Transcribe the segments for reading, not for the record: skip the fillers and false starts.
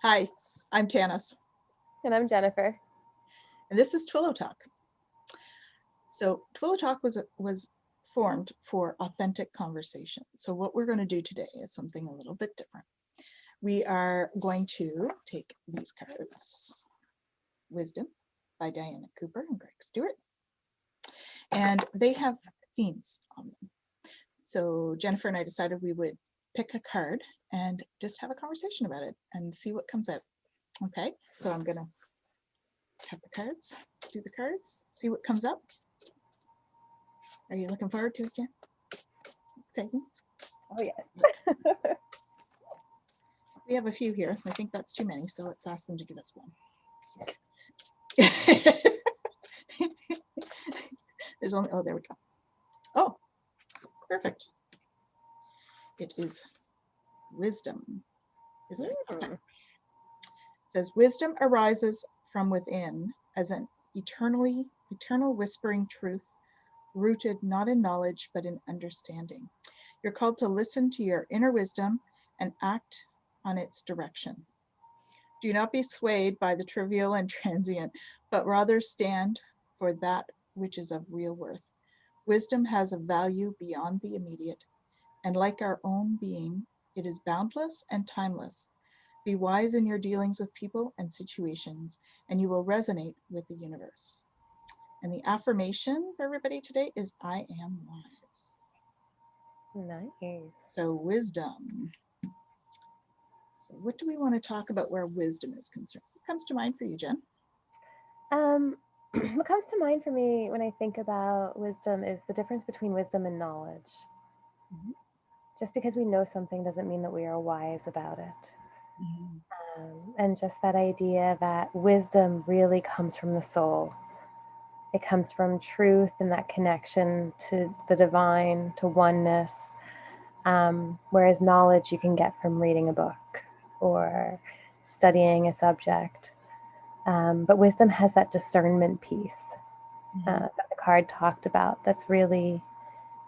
Hi, I'm Tanys, And I'm Jennifer. and this is Twillow Talk. So Twillow Talk was formed for authentic conversation. So what we're going to do today is something a little bit different. We are going to take these cards, Wisdom by Diana Cooper and Greg Stuart, and they have themes on them. So Jennifer and I decided we would pick a card and just have a conversation about it and see what comes out. Okay, so I'm going to cut the cards, do the cards, see what comes up. Are you looking forward to it, Jen? Exciting? Oh, yes. We have a few here. I think that's too many, so let's ask them to give us one. There's only, oh, there we go. Oh, perfect. It is Wisdom. Is it? Okay. It says, wisdom arises from within as an eternal whispering truth, rooted not in knowledge, but in understanding. You're called to listen to your inner wisdom and act on its direction. Do not be swayed by the trivial and transient, but rather stand for that which is of real worth. Wisdom has a value beyond the immediate, and like our own being, it is boundless and timeless. Be wise in your dealings with people and situations, and you will resonate with the universe. And the affirmation for everybody today is, I am wise. Nice. So wisdom. So what do we want to talk about where wisdom is concerned? What comes to mind for you, Jen? What comes to mind for me when I think about wisdom is the difference between wisdom and knowledge. Mm-hmm. Just because we know something doesn't mean that we are wise about it. Mm-hmm. And just that idea that wisdom really comes from the soul. It comes from truth and that connection to the divine, to oneness. Whereas knowledge you can get from reading a book or studying a subject. But wisdom has that discernment piece that the card talked about that's really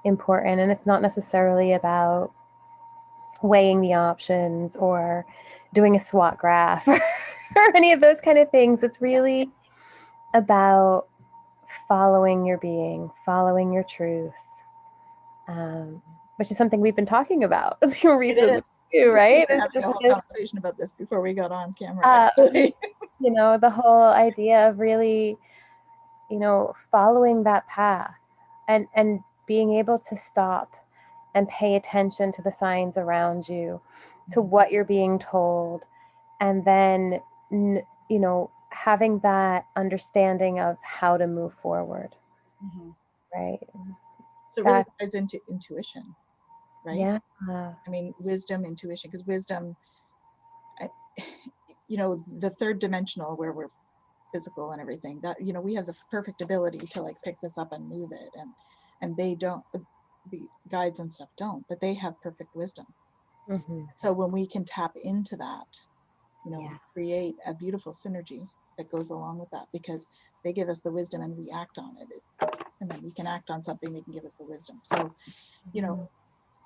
important. And it's not necessarily about weighing the options or doing a SWOT graph or any of those kind of things. It's really about following your being, following your truth, which is something we've been talking about recently too, right? We were having a whole conversation about this before we got on camera. You know, the whole idea of really, you know, following that path and being able to stop and pay attention to the signs around you, to what you're being told, and then, you know, having that understanding of how to move forward. Right. So it really ties into intuition, right? Yeah. I mean, wisdom, intuition, because wisdom, you know, the third dimensional where we're physical and everything, that, you know, we have the perfect ability to like pick this up and move it, and they don't, the guides and stuff don't, but they have perfect wisdom. So when we can tap into that, you know, we create a beautiful synergy that goes along with that, because they give us the wisdom and we act on it, and then we can act on something, they can give us the wisdom. So, you know,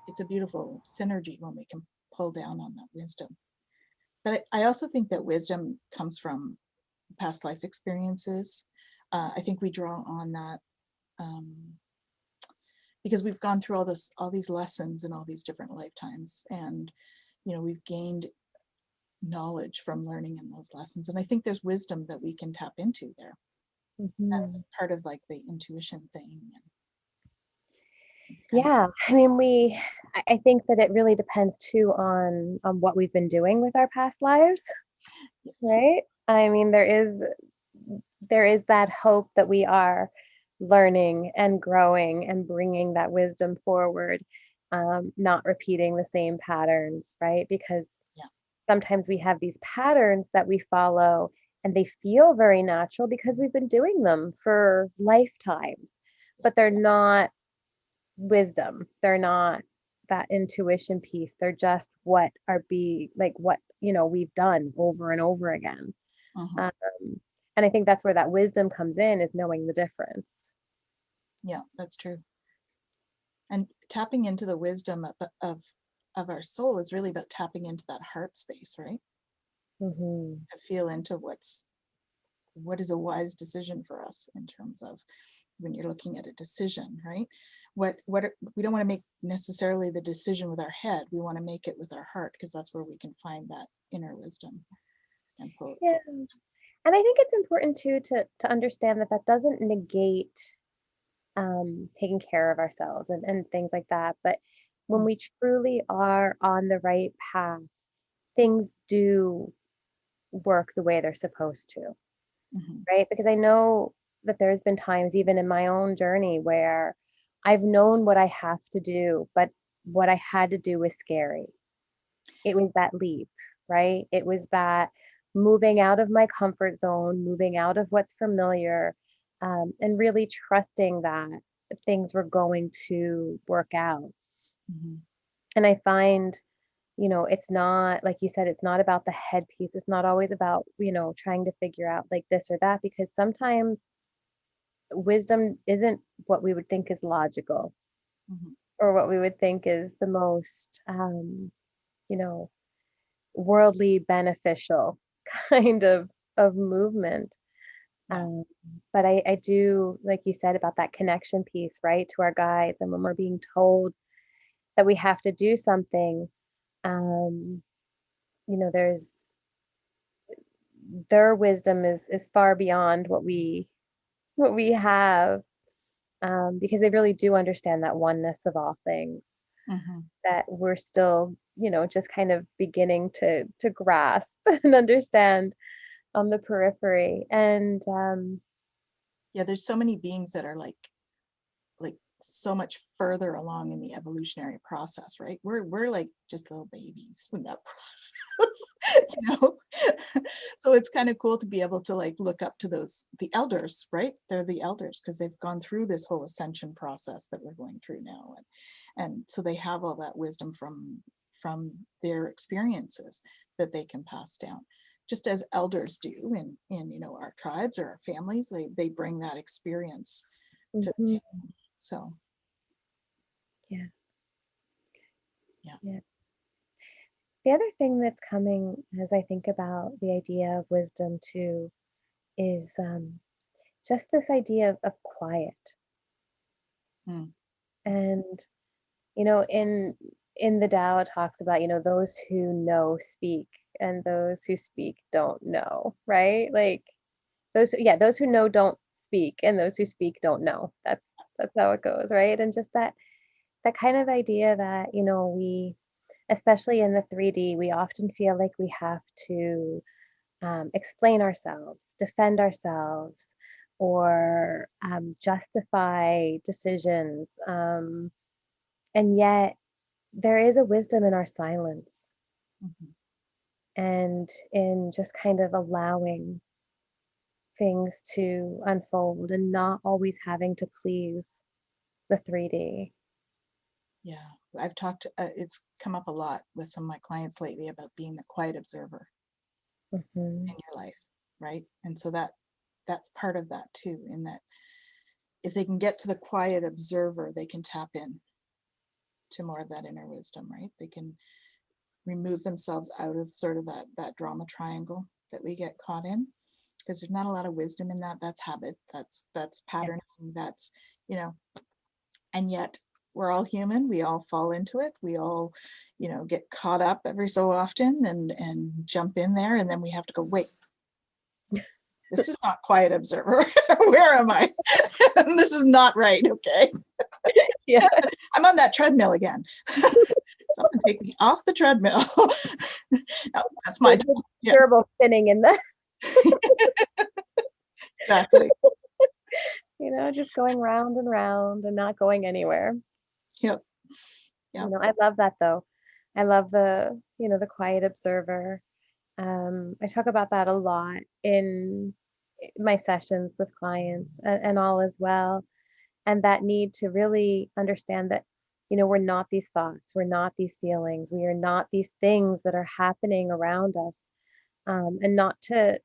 it's a beautiful synergy when we can pull down on that wisdom. But I also think that wisdom comes from past life experiences. I think we draw on that because we've gone through all these lessons in all these different lifetimes, and you know, we've gained knowledge from learning in those lessons. And I think there's wisdom that we can tap into there. That's part of like the intuition thing. Yeah, I mean, I think that it really depends too on what we've been doing with our past lives, right? I mean, there is that hope that we are learning and growing and bringing that wisdom forward, not repeating the same patterns, right? Because sometimes we have these patterns that we follow and they feel very natural because we've been doing them for lifetimes, but they're not wisdom. They're not that intuition piece. They're just what you know, we've done over and over again. And I think that's where that wisdom comes in, is knowing the difference. Yeah, that's true. And tapping into the wisdom of our soul is really about tapping into that heart space, right? to feel into what is a wise decision for us in terms of when you're looking at a decision, right? We don't want to make necessarily the decision with our head. We want to make it with our heart, because that's where we can find that inner wisdom and poetry. Yeah. And I think it's important too to understand that that doesn't negate taking care of ourselves and things like that. But when we truly are on the right path, things do work the way they're supposed to, right? Because I know that there's been times, even in my own journey, where I've known what I have to do, but what I had to do was scary. It was that leap, right? It was that moving out of my comfort zone, moving out of what's familiar, and really trusting that things were going to work out. And I find, it's not, like you said, it's not about the head piece. It's not always about, trying to figure out like this or that, because sometimes wisdom isn't what we would think is logical or what we would think is the most, you know, worldly beneficial kind of movement. But I do, like you said, about that connection piece, right, to our guides. And when we're being told that we have to do something, there's their wisdom is far beyond what we have, because they really do understand that oneness of all things that we're still, just kind of beginning to grasp and understand on the periphery. And yeah, there's so many beings that are like so much further along in the evolutionary process, right? We're like just little babies in that process. So it's kind of cool to be able to like look up to the elders, right? They're the elders because they've gone through this whole ascension process that we're going through now, and so they have all that wisdom from their experiences that they can pass down, just as elders do in our tribes or our families. They bring that experience to the table. So yeah. Yeah. The other thing that's coming as I think about the idea of wisdom too is just this idea of quiet. And in the Tao it talks about, those who know speak and those who speak don't know, right? Like those who know don't speak and those who speak don't know. That's how it goes, right? And just that kind of idea that, we, especially in the 3D, we often feel like we have to explain ourselves, defend ourselves, or justify decisions. And yet there is a wisdom in our silence and in just kind of allowing things to unfold and not always having to please the 3D. Yeah, I've talked, it's come up a lot with some of my clients lately about being the quiet observer in your life, right? And so that's part of that too, in that if they can get to the quiet observer, they can tap in to more of that inner wisdom, right? They can remove themselves out of sort of that drama triangle that we get caught in, because there's not a lot of wisdom in that. That's habit, that's patterning, that's, and yet we're all human. We all fall into it. We all, get caught up every so often and jump in there. And then we have to go, wait, this is not quiet observer. Where am I? This is not right. Okay. Yeah. I'm on that treadmill again. Someone take me off the treadmill. No, that's my terrible spinning in the exactly. Just going round and round and not going anywhere. Yep. I love that though. I love the quiet observer. I talk about that a lot in my sessions with clients and all as well. And that need to really understand that, we're not these thoughts, we're not these feelings, we are not these things that are happening around us. And not to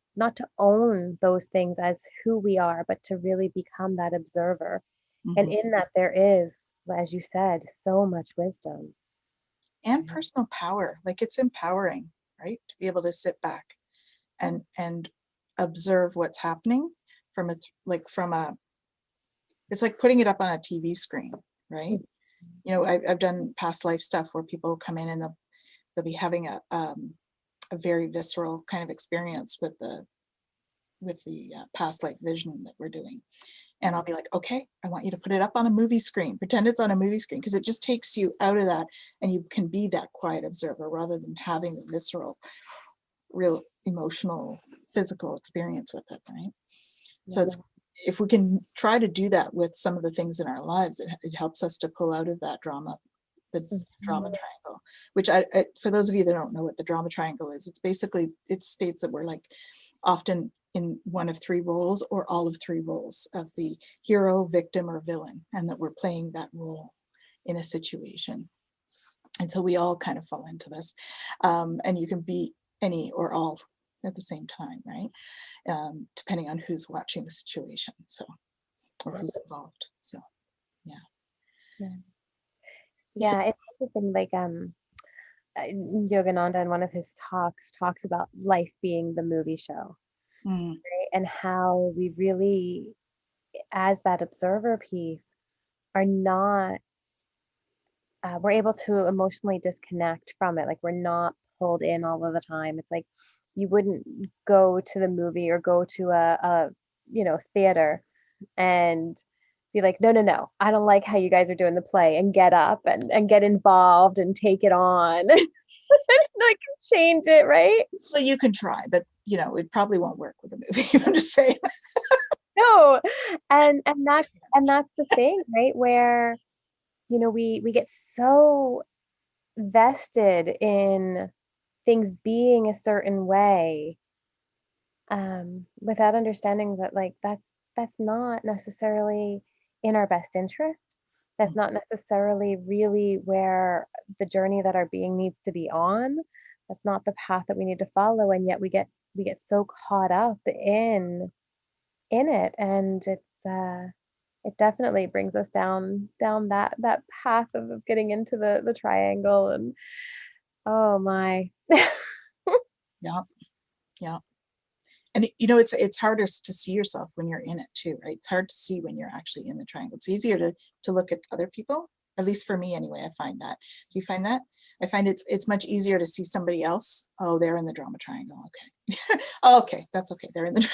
own those things as who we are, but to really become that observer. And in that there is, as you said, so much wisdom and personal power. Like it's empowering, right? To be able to sit back and observe what's happening from it's like putting it up on a TV screen, right? You know, I've done past life stuff where people come in and they'll be having a very visceral kind of experience with the past life vision that we're doing. And I'll be like, okay, I want you to put it up on a movie screen, pretend it's on a movie screen, because it just takes you out of that and you can be that quiet observer rather than having the visceral, real emotional, physical experience with it, right? So it's, if we can try to do that with some of the things in our lives, it helps us to pull out of that drama, the drama triangle, which I for those of you that don't know what the drama triangle is, it's basically, it states that we're like often in one of three roles or all of three roles of the hero, victim, or villain, and that we're playing that role in a situation. And so we all kind of fall into this. And you can be any or all at the same time, right? Depending on who's watching the situation, so, or who's involved. So, yeah, it's interesting. Like Yogananda in one of his talks about life being the movie show, right? And how we really, as that observer piece, are not we're able to emotionally disconnect from it. Like we're not pulled in all of the time. It's like you wouldn't go to the movie or go to a theater and be like, no, I don't like how you guys are doing the play, and get up and get involved and take it on. Like change it, right? Well, you can try, but it probably won't work with a movie. I'm just saying. No, and that's the thing, right? Where we get so vested in things being a certain way, without understanding that like that's not necessarily in our best interest. That's not necessarily really where the journey that our being needs to be on. That's not the path that we need to follow, and yet we get so caught up in it, and it definitely brings us down that path of getting into the triangle, and oh my. Yeah. And it's harder to see yourself when you're in it too, right? It's hard to see when you're actually in the triangle. It's easier to look at other people, at least for me anyway. I find that. Do you find that? I find it's much easier to see somebody else. Oh, they're in the drama triangle. Okay. Oh, okay, that's okay. They're in the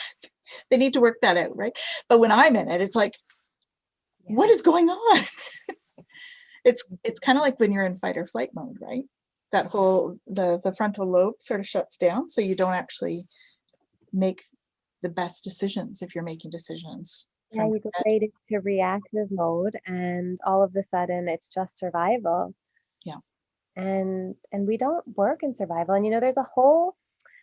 they need to work that out, right? But when I'm in it, it's like, what is going on? It's kind of like when you're in fight or flight mode, right? That whole the frontal lobe sort of shuts down, so you don't actually make the best decisions if you're making decisions. Yeah, you go right into reactive mode, and all of a sudden it's just survival. Yeah. And we don't work in survival. And there's a whole,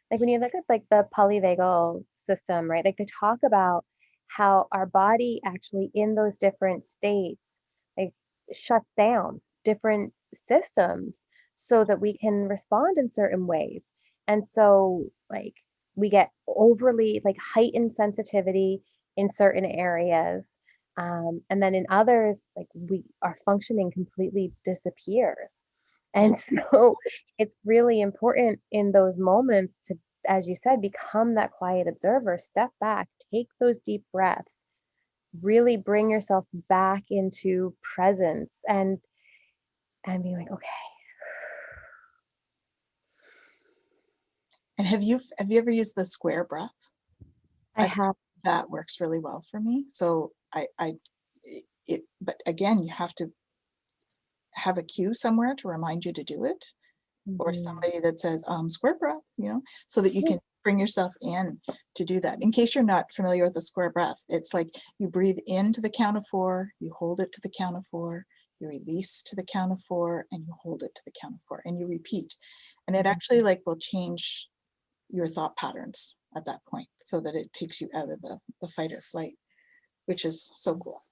like when you look at like the polyvagal system, right? Like they talk about how our body actually in those different states like shuts down different systems so that we can respond in certain ways. And so like we get overly like heightened sensitivity in certain areas, and then in others like our functioning completely disappears. And so it's really important in those moments to, as you said, become that quiet observer, step back, take those deep breaths, really bring yourself back into presence, and be like, okay. And have you ever used the square breath? I have. That works really well for me. So but again, you have to have a cue somewhere to remind you to do it, or somebody that says square breath, so that you can bring yourself in to do that. In case you're not familiar with the square breath, it's like you breathe in to the count of 4, you hold it to the count of 4, you release to the count of 4, and you hold it to the count of 4, and you repeat. And it actually like will change your thought patterns at that point, so that it takes you out of the fight or flight, which is so cool.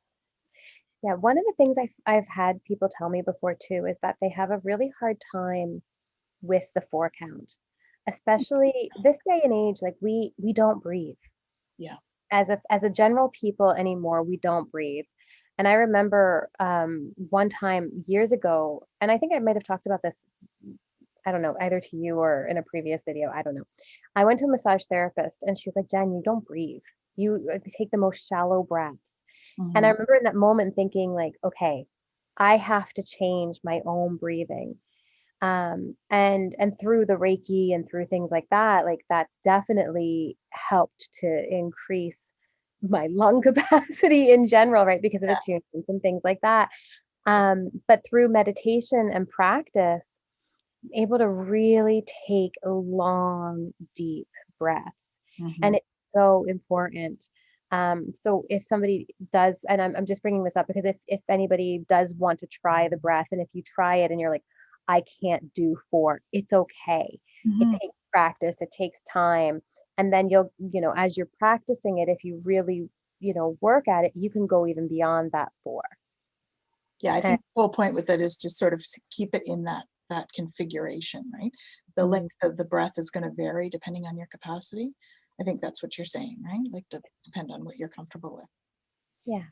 Yeah, one of the things I've had people tell me before too is that they have a really hard time with the 4 count, especially this day and age. Like we don't breathe. Yeah. As a general people anymore, we don't breathe. And I remember one time years ago, and I think I might have talked about this I don't know, either to you or in a previous video, I don't know. I went to a massage therapist and she was like, Jen, you don't breathe. You take the most shallow breaths. And I remember in that moment thinking like, okay, I have to change my own breathing. And through the Reiki and through things like that, like that's definitely helped to increase my lung capacity in general, right? Because of attunement and things like that. But through meditation and practice, able to really take long, deep breaths. And it's so important. So if somebody does, and I'm just bringing this up because if anybody does want to try the breath, and if you try it and you're like, I can't do 4, it's okay. It takes practice, it takes time. And then you'll, as you're practicing it, if you really, work at it, you can go even beyond that 4. Yeah, I think the whole point with it is to sort of keep it in that configuration, right? The length of the breath is going to vary depending on your capacity. I think that's what you're saying, right? Like to depend on what you're comfortable with. Yeah.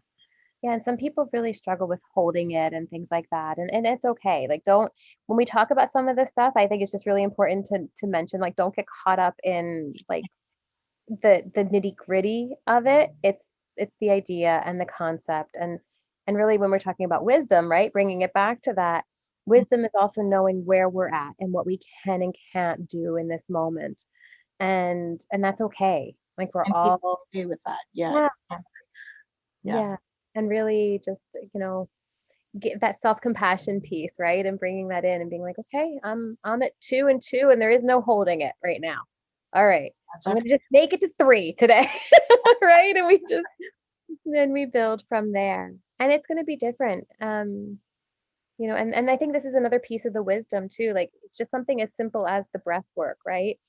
Yeah. And some people really struggle with holding it and things like that. And it's okay. Like when we talk about some of this stuff, I think it's just really important to mention, like, don't get caught up in like the nitty gritty of it. It's the idea and the concept. And really when we're talking about wisdom, right? Bringing it back to that, wisdom is also knowing where we're at and what we can and can't do in this moment. And that's okay. Like we're And all okay with that. Yeah. Yeah. And really just, get that self-compassion piece, right? And bringing that in and being like, okay, I'm at 2 and 2 and there is no holding it right now. All right. I'm going to just make it to 3 today. Right. And then we build from there, and it's going to be different. And I think this is another piece of the wisdom too. Like it's just something as simple as the breath work, right?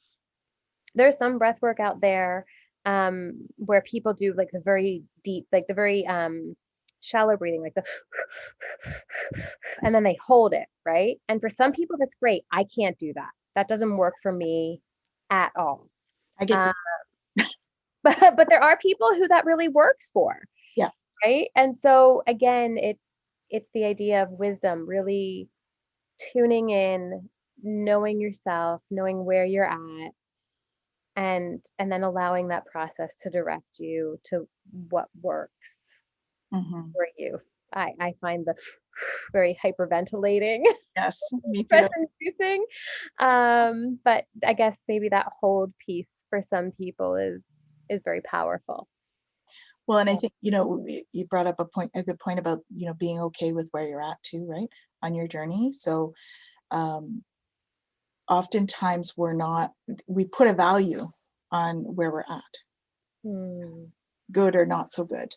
There's some breath work out there where people do like the very deep, like the very shallow breathing, like the and then they hold it, right? And for some people that's great. I can't do that. That doesn't work for me at all. I get but there are people who that really works for. Yeah. Right. And so again, it's the idea of wisdom, really tuning in, knowing yourself, knowing where you're at, and then allowing that process to direct you to what works for you. I find the very hyperventilating. Yes, me too. Stress-inducing. But I guess maybe that hold piece for some people is very powerful. Well, and I think, you brought up a good point about, being okay with where you're at too, right? On your journey. So oftentimes we put a value on where we're at, good or not so good.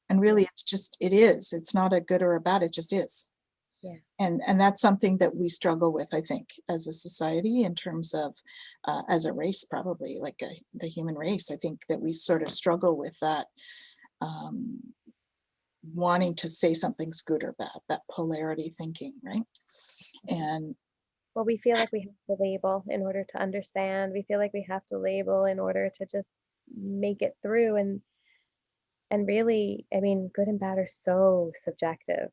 And really it's not a good or a bad, it just is. Yeah. And that's something that we struggle with, I think, as a society in terms of, as a race, probably like the human race. I think that we sort of struggle with that, wanting to say something's good or bad, that polarity thinking, right? And well, we feel like we have to label in order to understand. We feel like we have to label in order to just make it through. And really, I mean, good and bad are so subjective.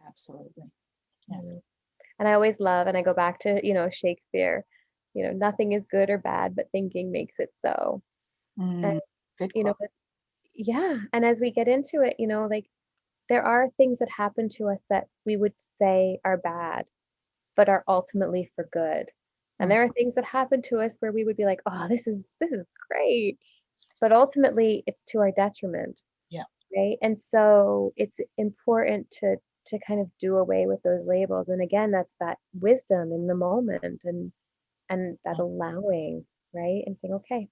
Absolutely. Yeah. And I always love, and I go back to, Shakespeare, nothing is good or bad, but thinking makes it so. And, but yeah. And as we get into it, like there are things that happen to us that we would say are bad, but are ultimately for good. And there are things that happen to us where we would be like, oh, this is great. But ultimately it's to our detriment. Yeah. Right. And so it's important to kind of do away with those labels. And again, that's that wisdom in the moment and that allowing, right? And saying, okay,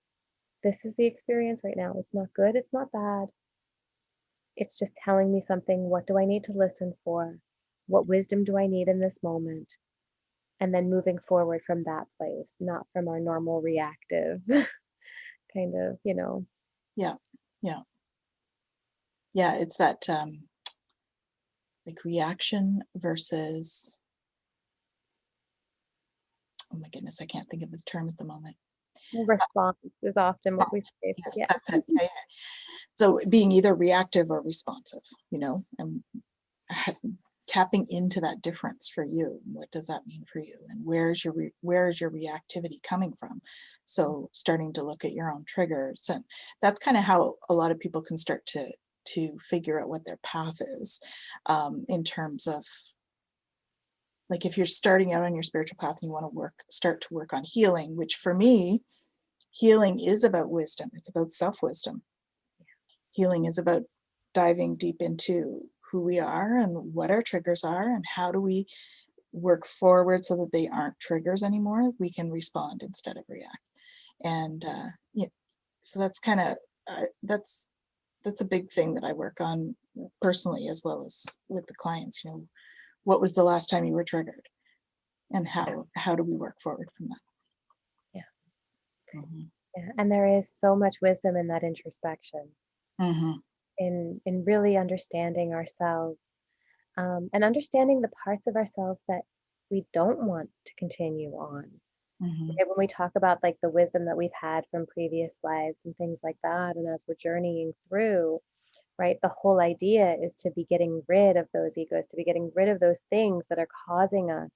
this is the experience right now. It's not good. It's not bad. It's just telling me something. What do I need to listen for? What wisdom do I need in this moment? And then moving forward from that place, not from our normal reactive kind of, Yeah. Yeah. Yeah. It's that like reaction versus, oh my goodness, I can't think of the term at the moment. Response is often what we say. Yes, yeah. That's it. Yeah. So being either reactive or responsive, and tapping into that difference for you. What does that mean for you? And where is your reactivity coming from? So starting to look at your own triggers, and that's kind of how a lot of people can start to figure out what their path is, in terms of, like, if you're starting out on your spiritual path and you want to start to work on healing, which for me, healing is about wisdom. It's about self-wisdom. Healing is about diving deep into who we are and what our triggers are, and how do we work forward so that they aren't triggers anymore. We can respond instead of react. And so that's kind of that's a big thing that I work on personally, as well as with the clients. What was the last time you were triggered, and how do we work forward from that? Yeah. Yeah. And there is so much wisdom in that introspection, in really understanding ourselves, and understanding the parts of ourselves that we don't want to continue on. Right? When we talk about like the wisdom that we've had from previous lives and things like that, and as we're journeying through, right, the whole idea is to be getting rid of those egos, to be getting rid of those things that are causing us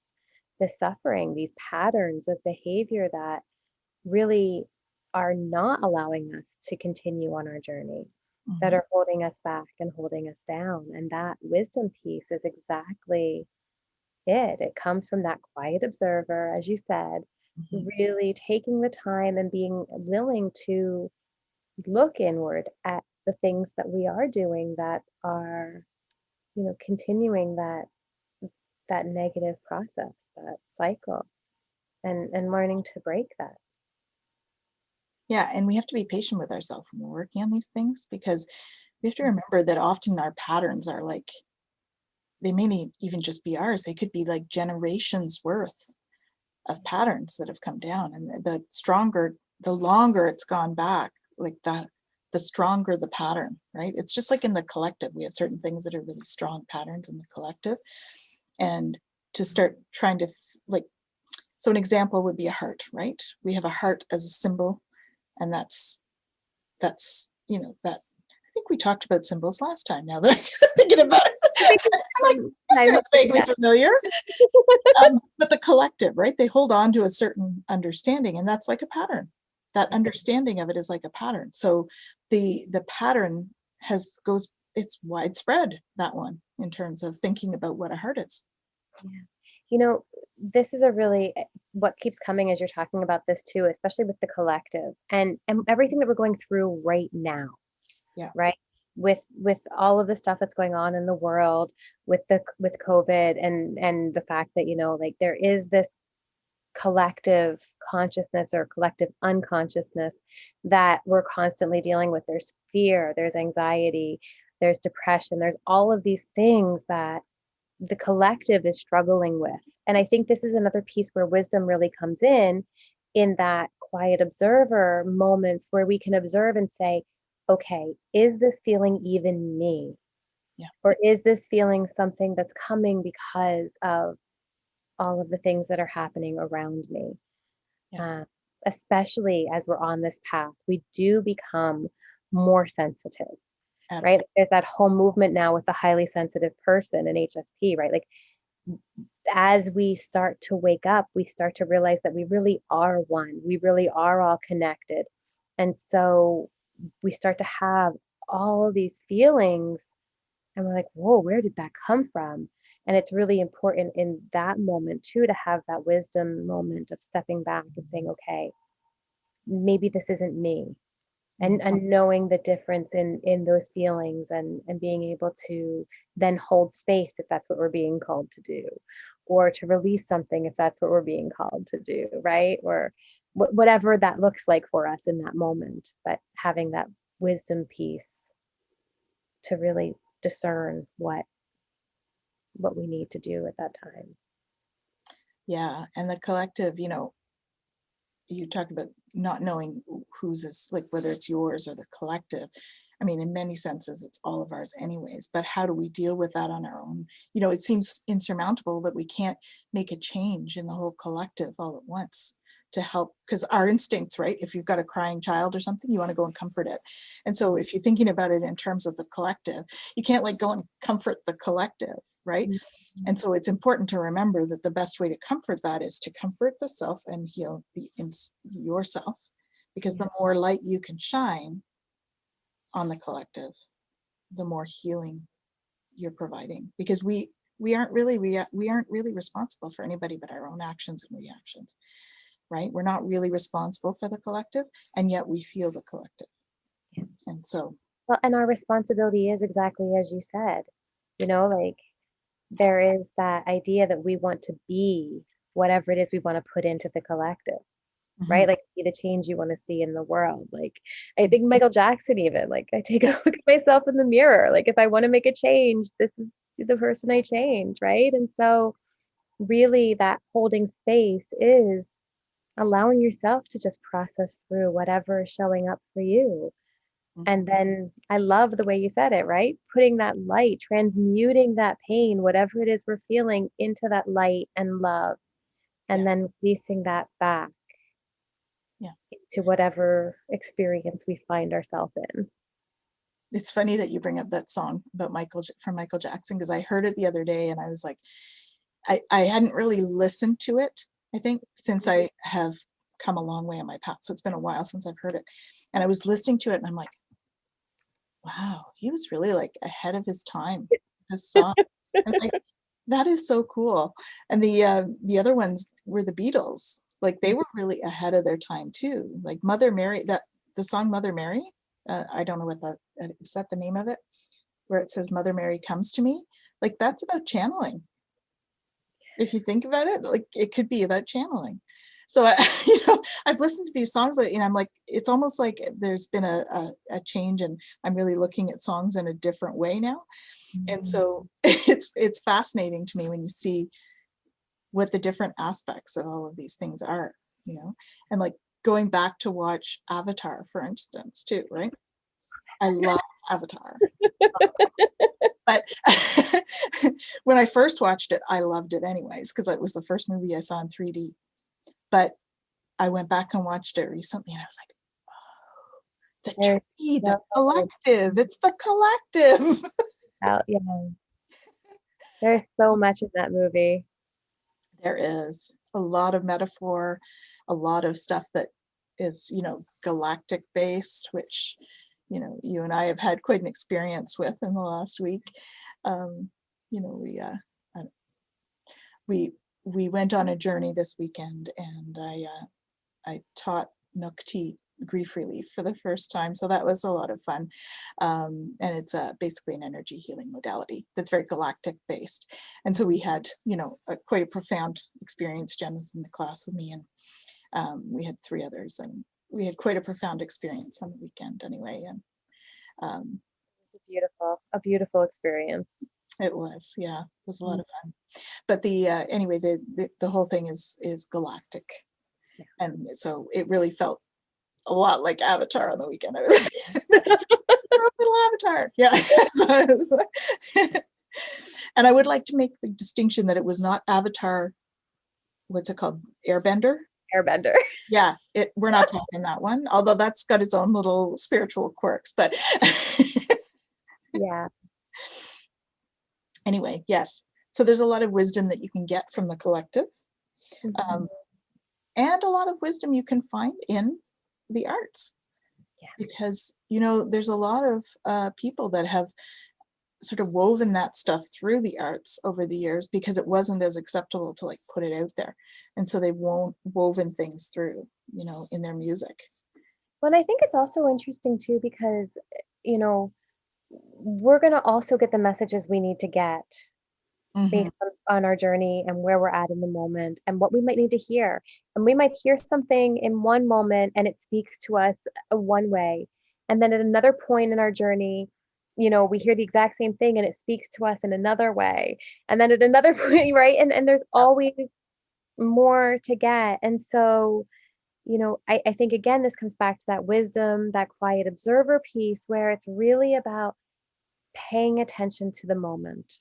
this suffering, these patterns of behavior that really are not allowing us to continue on our journey, that are holding us back and holding us down. And that wisdom piece is exactly it. It comes from that quiet observer, as you said, really taking the time and being willing to look inward at the things that we are doing that are, continuing that negative process, that cycle, and learning to break that. Yeah, and we have to be patient with ourselves when we're working on these things, because we have to remember that often our patterns are like, they may not even just be ours. They could be like generations worth of patterns that have come down, and the longer it's gone back, like the stronger the pattern, right? It's just like in the collective, we have certain things that are really strong patterns in the collective, and to start trying to so an example would be a heart, right? We have a heart as a symbol, and that's that I think we talked about symbols last time, now that I'm thinking about it. I'm like, that sounds vaguely familiar. But the collective, right? They hold on to a certain understanding, and that's like a pattern. That understanding of it is like a pattern. So the pattern it's widespread, that one, in terms of thinking about what a heart is. Yeah. This is what keeps coming as you're talking about this too, especially with the collective and everything that we're going through right now. Yeah. Right. With all of the stuff that's going on in the world, with COVID and the fact that, like there is this collective consciousness or collective unconsciousness that we're constantly dealing with. There's fear, there's anxiety, there's depression, there's all of these things that the collective is struggling with. And I think this is another piece where wisdom really comes in that quiet observer moments where we can observe and say, okay, is this feeling even me? Yeah. Or is this feeling something that's coming because of all of the things that are happening around me? Yeah. Especially as we're on this path, we do become more sensitive. Absolutely. Right? There's that whole movement now with the highly sensitive person in HSP, right? Like as we start to wake up, we start to realize that we really are one. We really are all connected. And so we start to have all of these feelings and we're like, whoa, where did that come from? And it's really important in that moment too, to have that wisdom moment of stepping back and saying, okay, maybe this isn't me. And knowing the difference in those feelings and being able to then hold space if that's what we're being called to do, or to release something if that's what we're being called to do, right? Or whatever that looks like for us in that moment, but having that wisdom piece to really discern what we need to do at that time. Yeah, and the collective, you talked about not knowing whose is, like, whether it's yours or the collective. I mean, in many senses, it's all of ours anyways, but how do we deal with that on our own? It seems insurmountable that we can't make a change in the whole collective all at once. to help, because our instincts, right? If you've got a crying child or something, you want to go and comfort it. And so if you're thinking about it in terms of the collective, you can't like go and comfort the collective, right? Mm-hmm. And so it's important to remember that the best way to comfort that is to comfort the self and heal yourself, because the more light you can shine on the collective, the more healing you're providing, because we aren't really responsible for anybody but our own actions and reactions, right? We're not really responsible for the collective, and yet we feel the collective. And so, well, and our responsibility is exactly as you said, like there is that idea that we want to be whatever it is we want to put into the collective, right? Like be the change you want to see in the world. Like I think Michael Jackson, even like I take a look at myself in the mirror, like if I want to make a change, this is the person I change, right? And so really that holding space is allowing yourself to just process through whatever is showing up for you. And then I love the way you said it, right? Putting that light, transmuting that pain, whatever it is we're feeling, into that light and love, and then releasing that back to whatever experience we find ourselves in. It's funny that you bring up that song about Michael Jackson, because I heard it the other day and I was like, I hadn't really listened to it, I think, since I have come a long way on my path. So it's been a while since I've heard it. And I was listening to it and I'm like, wow, he was really like ahead of his time, this song. And like, that is so cool. And the other ones were the Beatles. Like they were really ahead of their time too. Like Mother Mary, the song Mother Mary, I don't know what is that the name of it? Where it says Mother Mary comes to me. Like that's about channeling. If you think about it, like it could be about channeling. So I've listened to these songs lately and I'm like, it's almost like there's been a change, and I'm really looking at songs in a different way now. And so it's fascinating to me when you see what the different aspects of all of these things are, and like going back to watch Avatar, for instance, too, right? I love Avatar. But when I first watched it, I loved it anyways, because it was the first movie I saw in 3D. But I went back and watched it recently and I was like, oh, the tree, the collective, it's the collective. There's so much in that movie. There is a lot of metaphor, a lot of stuff that is, galactic based, which you and I have had quite an experience with in the last week. We went on a journey this weekend, and I taught Nukti grief relief for the first time, so that was a lot of fun. And it's basically an energy healing modality that's very galactic based. And so we had quite a profound experience. Jen was in the class with me, and we had 3 others, and we had quite a profound experience on the weekend anyway. And it was a beautiful experience. It was, yeah, it was a lot of fun. But the whole thing is galactic, and so it really felt a lot like Avatar on the weekend. I was like, little Avatar, yeah. And I would like to make the distinction that it was not Avatar. What's it called? Airbender. Yeah, we're not talking that one, although that's got its own little spiritual quirks, but yeah. Anyway, yes. So there's a lot of wisdom that you can get from the collective, and a lot of wisdom you can find in the arts, because there's a lot of people that have sort of woven that stuff through the arts over the years, because it wasn't as acceptable to like put it out there, and so they've woven things through in their music. Well, I think it's also interesting too, because we're going to also get the messages we need to get based on our journey and where we're at in the moment and what we might need to hear. And we might hear something in one moment and it speaks to us one way, and then at another point in our journey, we hear the exact same thing and it speaks to us in another way, and then at another point, right? And there's always more to get. And so I think again this comes back to that wisdom, that quiet observer piece, where it's really about paying attention to the moment,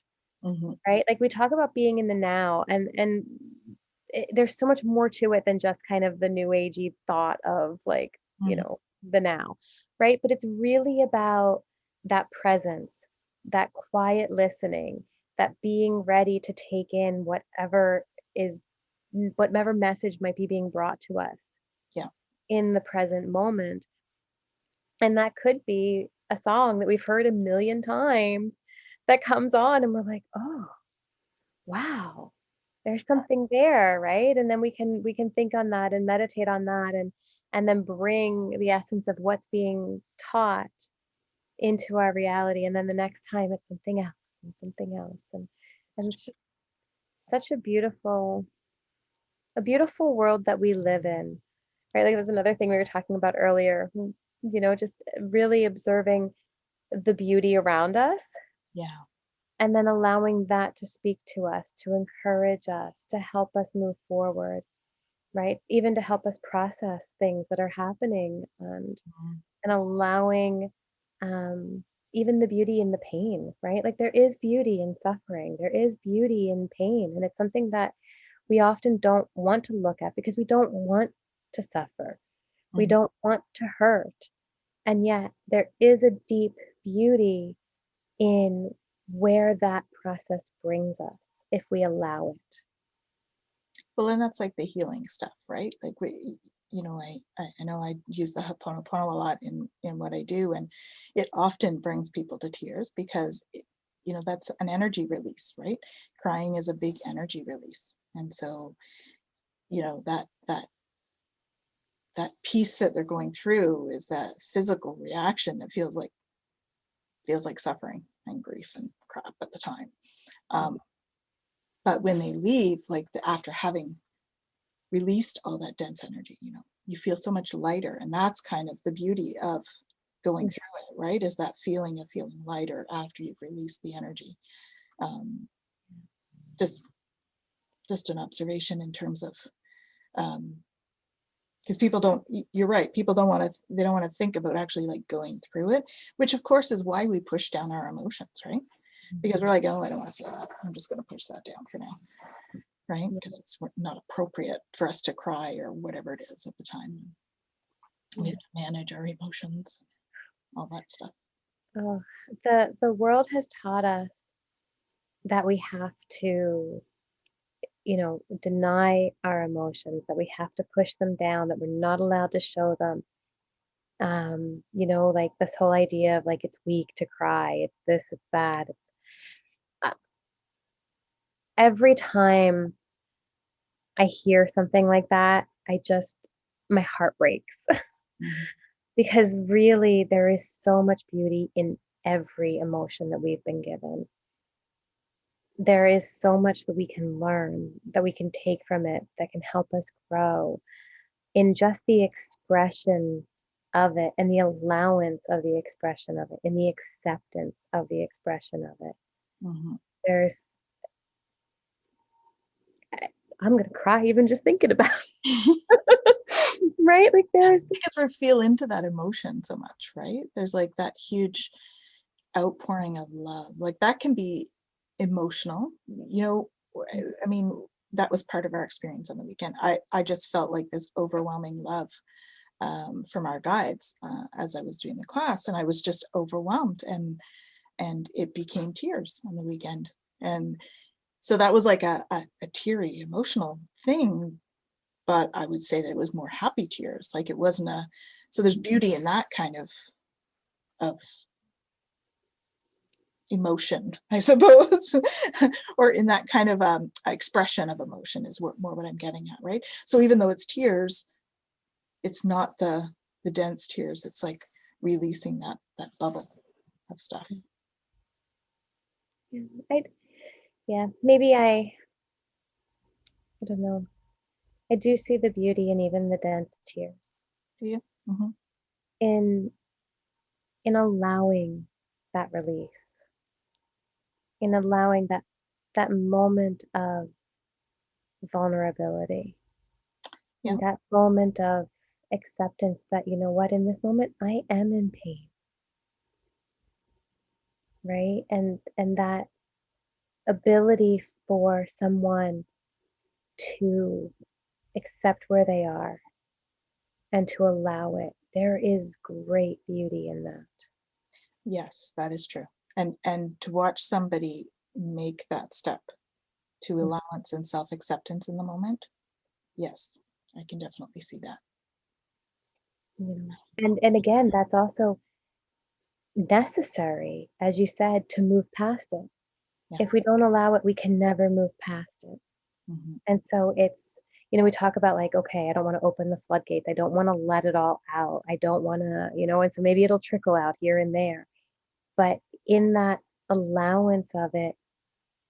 right? Like we talk about being in the now, and there's so much more to it than just kind of the new agey thought of like, Mhm. the now, right? But it's really about that presence, that quiet listening, that being ready to take in is whatever message might be being brought to us Yeah. in the present moment. And that could be a song that we've heard a million times that comes on and we're like, "Oh, wow, there's something there," right? And then we can think on that and meditate on that and then bring the essence of what's being taught into our reality. And then the next time it's something else and something else. And it's just such a beautiful world that we live in, right? Like it was another thing we were talking about earlier, just really observing the beauty around us Yeah. and then allowing that to speak to us, to encourage us, to help us move forward, right? Even to help us process things that are happening Mhm. and allowing um, even the beauty in the pain, right? Like there is beauty in suffering, there is beauty in pain. And it's something that we often don't want to look at because we don't want to suffer, we Mhm. don't want to hurt. And yet there is a deep beauty in where that process brings us if we allow it. Well, and that's like the healing stuff, right? Like I know I use the Ho'oponopono a lot in what I do, and it often brings people to tears because that's an energy release, right? Crying is a big energy release, and so that piece that they're going through is that physical reaction that feels like suffering and grief and crap at the time. Um, but when they leave, like after having released all that dense energy, you feel so much lighter. And that's kind of the beauty of going Mm. through it, right? Is that feeling of feeling lighter after you've released the energy. Um, just just an observation in terms of because people don't, you're right, people they don't want to think about actually like going through it, which of course is why we push down our emotions, right? Because we're like, oh, I don't want to feel that, I'm just going to push that down for now, right? Yeah. Because it's not appropriate for us to cry or whatever it is at the time. We have to manage our emotions, all that stuff. Oh, the world has taught us that we have to, deny our emotions, that we have to push them down, that we're not allowed to show them. Like this whole idea of like it's weak to cry, it's this, it's that. It's uh, every time I hear something like that, my heart breaks Mhm. because really there is so much beauty in every emotion that we've been given. There is so much that we can learn, that we can take from it, that can help us grow in just the expression of it and the allowance of the expression of it and the acceptance of the expression of it. Mhm. There's, I'm going to cry even just thinking about it. Right? Like there's, Because we feel into that emotion so much, right? There's like that huge outpouring of love. Like that can be emotional. I mean, that was part of our experience on the weekend. I just felt like this overwhelming love from our guides as I was doing the class, and I was just overwhelmed, and it became tears on the weekend. And so that was like a teary, emotional thing, but I would say that it was more happy tears. Like it wasn't so there's beauty in that kind of emotion, I suppose, or in that kind of expression of emotion is more what I'm getting at, right? So even though it's tears, it's not the dense tears. It's like releasing that bubble of stuff. I, yeah, maybe I don't know. I do see the beauty in even the dense tears Do you? Mm-hmm. in allowing that release, in allowing that moment of vulnerability, Yeah. in that moment of acceptance that, you know what, in this moment I am in pain, right? And that ability for someone to accept where they are and to allow it. There is great beauty in that. Yes, that is true. And to watch somebody make that step to allowance and self-acceptance in the moment, yes, I can definitely see that. And again, that's also necessary, as you said, to move past it. Yeah. If we don't allow it, we can never move past it. Mhm. And so it's, we talk about like, okay, I don't want to open the floodgates. I don't want to let it all out. I don't want to, and so maybe it'll trickle out here and there. But in that allowance of it,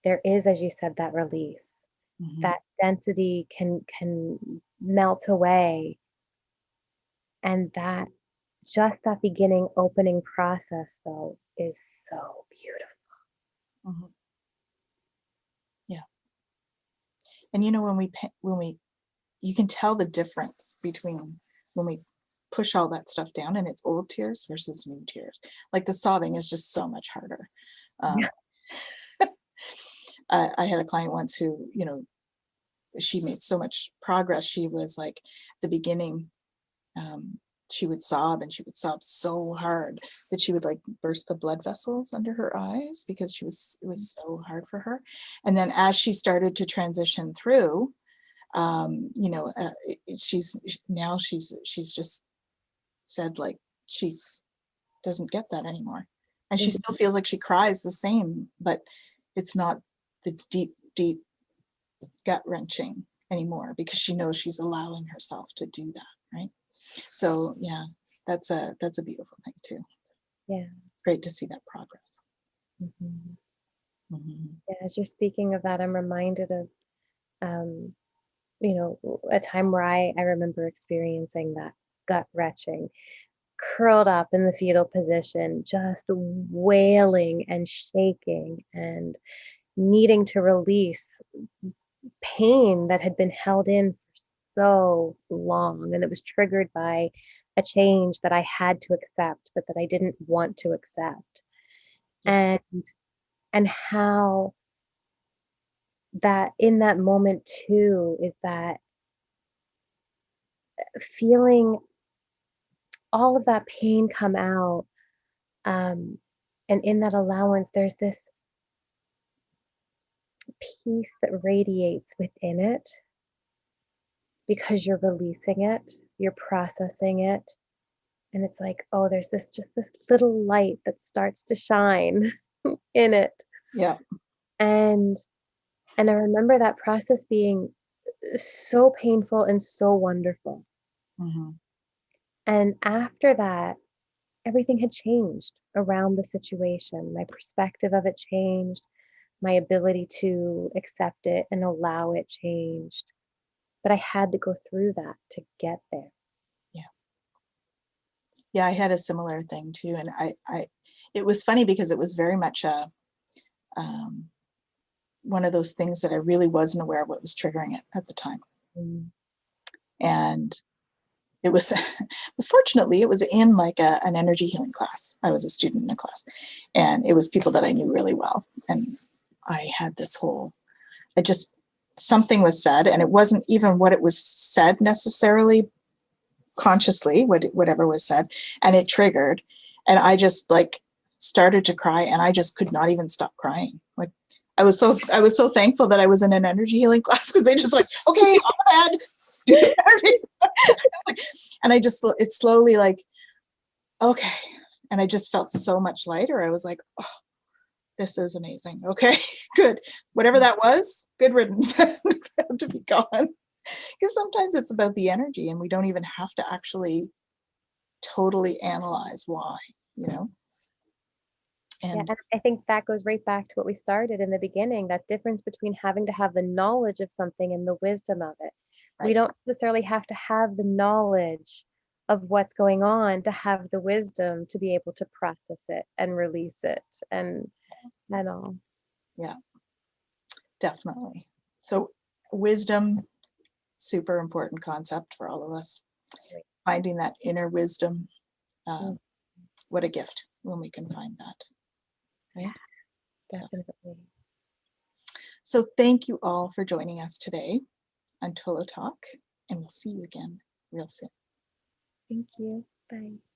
there is, as you said, that release. Mhm. That density can melt away. And that just that beginning opening process, though, is so beautiful. Mhm. Yeah. And when we you can tell the difference between when we push all that stuff down and it's old tears versus new tears. Like the sobbing is just so much harder. Yeah. I had a client once who, she made so much progress. She was like, the beginning, she would sob, and she would sob so hard that she would like burst the blood vessels under her eyes because it was so hard for her. And then as she started to transition through, she's just said like she doesn't get that anymore, and she still feels like she cries the same, but it's not the deep gut wrenching anymore because she knows she's allowing herself to do that, right? So yeah, that's a beautiful thing too. Yeah. It's great to see that progress. Mm-hmm. Mm-hmm. Yeah, as you're speaking of that, I'm reminded of a time where I remember experiencing that gut wrenching, curled up in the fetal position, just wailing and shaking and needing to release pain that had been held in for so long. And it was triggered by a change that I had to accept, but that I didn't want to accept. Yeah. And how that in that moment too is that feeling all of that pain come out. And in that allowance, there's this peace that radiates within it because you're releasing it, you're processing it. And it's like, oh, there's this little light that starts to shine in it. Yeah. And I remember that process being so painful and so wonderful. Mm-hmm. And after that, everything had changed around the situation. My perspective of it changed. My ability to accept it and allow it changed. But I had to go through that to get there. Yeah, I had a similar thing too, and it was funny because it was very much one of those things that I really wasn't aware of what was triggering it at the time. And it was fortunately it was in like an energy healing class. I was a student in a class, and it was people that I knew really well, and I had this whole something was said, and it wasn't even what it was said necessarily consciously, whatever was said, and it triggered, and I just like started to cry, and I just could not even stop crying. Like I was so thankful that I was in an energy healing class, because they just like, okay, on bed, do the energy. And it's slowly like, okay, and I just felt so much lighter. I was like, oh, this is amazing. Okay, good. Whatever that was, good riddance. To be gone. Because sometimes it's about the energy, and we don't even have to actually totally analyze why, And and I think that goes right back to what we started in the beginning, that difference between having to have the knowledge of something and the wisdom of it. Right. We don't necessarily have to have the knowledge of what's going on to have the wisdom to be able to process it and release it and all. Yeah, definitely. So wisdom, super important concept for all of us. Right. Finding that inner wisdom, what a gift when we can find that. Right? Yeah, definitely. So thank you all for joining us today. on Twillow Talk, and we'll see you again real soon. Thank you. Bye.